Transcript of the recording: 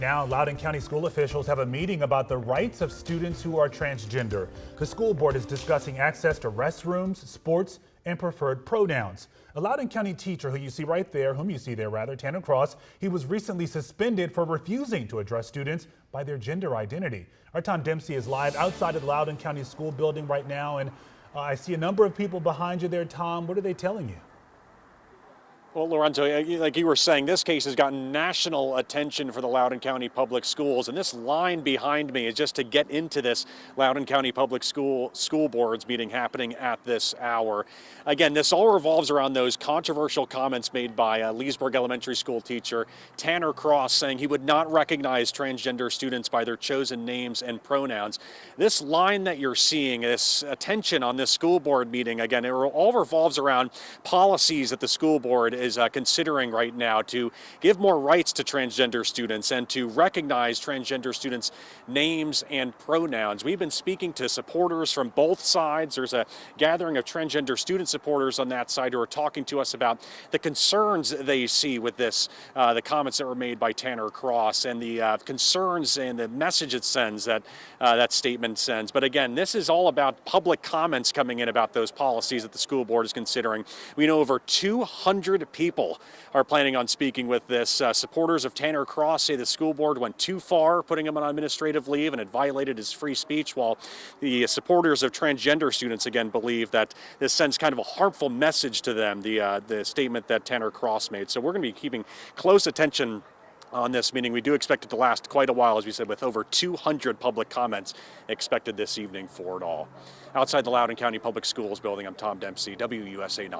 Now, Loudoun County school officials have a meeting about the rights of students who are transgender. The school board is discussing access to restrooms, sports, and preferred pronouns. A Loudoun County teacher whom you see there, Tanner Cross, he was recently suspended for refusing to address students by their gender identity. Our Tom Dempsey is live outside of the Loudoun County School building right now, and I see a number of people behind you there, Tom. What are they telling you? Well, Lorenzo, like you were saying, this case has gotten national attention for the Loudoun County Public Schools, and this line behind me is just to get into this Loudoun County Public School Board's meeting happening at this hour. Again, this all revolves around those controversial comments made by Leesburg Elementary School teacher Tanner Cross, saying he would not recognize transgender students by their chosen names and pronouns. This line that you're seeing, this attention on this school board meeting, again, it all revolves around policies that the school board is considering right now to give more rights to transgender students and to recognize transgender students' names and pronouns. We've been speaking to supporters from both sides. There's a gathering of transgender student supporters on that side who are talking to us about the concerns they see with this, the comments that were made by Tanner Cross and the concerns and the message it sends, that statement sends. But again, this is all about public comments coming in about those policies that the school board is considering. We know over 200 people are planning on speaking with this. Supporters of Tanner Cross say the school board went too far, putting him on administrative leave, and it violated his free speech, while the supporters of transgender students, again, believe that this sends kind of a harmful message to them, the statement that Tanner Cross made. So we're going to be keeping close attention on this meeting. We do expect it to last quite a while, as we said, with over 200 public comments expected this evening for it all. Outside the Loudoun County Public Schools building, I'm Tom Dempsey, WUSA 9.